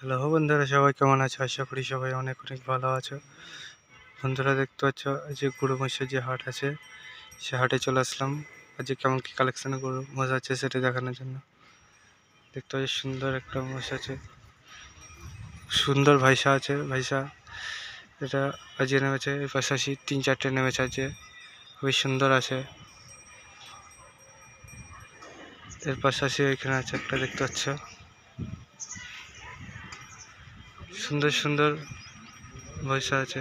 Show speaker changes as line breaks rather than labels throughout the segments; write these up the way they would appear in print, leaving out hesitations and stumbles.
Hello বন্ধুরা, সবাই কেমন আছো? আশা করি সবাই অনেক অনেক ভালো আছো। বন্ধুরা, দেখতে পাচ্ছ যে গরু মহিষের যে হাট আছে, সে হাটে চলে আসলাম। আজ কেমন কি কালেকশনে গরু মহিষ আছে সেটা দেখানোর জন্য। দেখতে পাচ্ছি সুন্দর একটা মহিষ আছে, সুন্দর ভাইসা আছে। ভাইসা এটা আজকে নেমেছে, এর পাশাপাশি 3-4টে নেমেছে আজকে, খুবই সুন্দর আছে। এর পাশাপাশি এখানে আছে একটা, দেখতে পাচ্ছ সুন্দর সুন্দর ভাইসা আছে।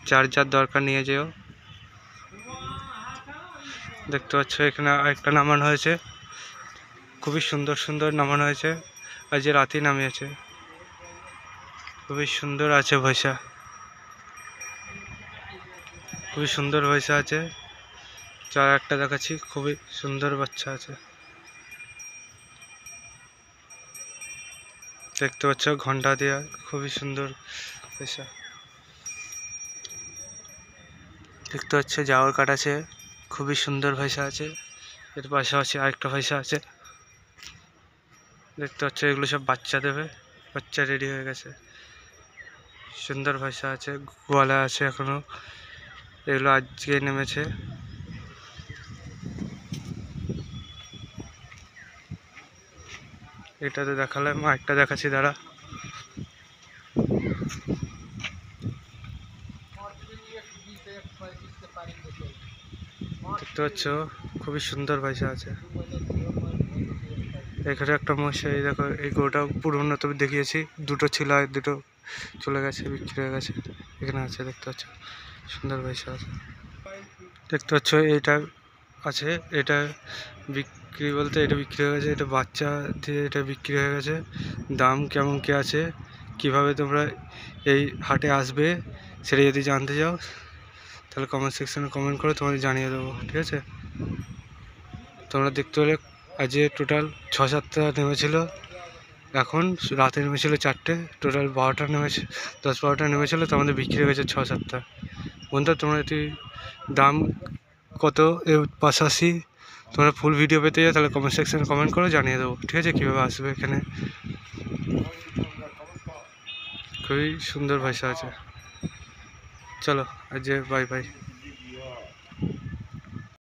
যার যার দরকার নিয়ে যেও। দেখতে পাচ্ছ এখানে আরেকটা নামানো হয়েছে, খুবই সুন্দর সুন্দর নামানো হয়েছে, আজ রাতেই নামিয়েছে। খুবই সুন্দর আছে ভৈসা, খুবই সুন্দর ভৈসা আছে। যার একটা দেখাচ্ছি, খুবই সুন্দর বাচ্চা আছে। দেখতে পাচ্ছ ঘন্টা দেওয়া, খুবই সুন্দর ভৈসা। দেখতে পাচ্ছ জাওয়ার কাঠ আছে, খুবই সুন্দর ভৈসা আছে। এর পাশাপাশি আরেকটা ভৈসা আছে। দেখতে পাচ্ছ এগুলো সব বাচ্চা দেবে, বাচ্চা রেডি হয়ে গেছে। সুন্দর ভৈসা আছে, গোয়ালা আছে এখনো, এগুলো আজকে নেমেছে। এটাতে দেখালাম, একটা দেখাচ্ছি দাঁড়া। দেখতে পাচ্ছ খুবই সুন্দর ভাইসা আছে। এখানে একটা মশাই, দেখো এই গরুটা পুরনো তবে দেখিয়েছি, দুটো ছিল আর দুটো চলে গেছে, বিক্রি হয়ে গেছে। এখানে আছে, দেখতে পাচ্ছ সুন্দর ভাইসা আছে। দেখতে পাচ্ছ এইটা আছে, এটা বিক্রি বলতে এটা বিক্রি হয়ে গেছে, এটা বাচ্চা দিয়ে এটা বিক্রি হয়ে গেছে। দাম কেমন কি আছে, কিভাবে তোমরা এই হাটে আসবে সেটা যদি জানতে চাও তাহলে কমেন্ট সেকশনে কমেন্ট করে তোমাদের জানিয়ে দেবো, ঠিক আছে? তোমরা দেখতে পেলে আজকে টোটাল 6-7টা নেমেছিল, এখন রাতে নেমেছিল 4টে, টোটাল 12টা নেমেছে, 10-12টা নেমেছিল, তো আমাদের বিক্রি হয়ে গেছে 6-7টা। বন্ধুরা, তোমরা যদি দাম কত এর পাশাপাশি তোমরা ফুল ভিডিও পেতে যাও তাহলে কমেন্ট সেকশনে কমেন্ট করে জানিয়ে দেবো, ঠিক আছে? কীভাবে আসবে এখানে। খুবই সুন্দর ভাষা আছে। চলো আজ বাই বাই।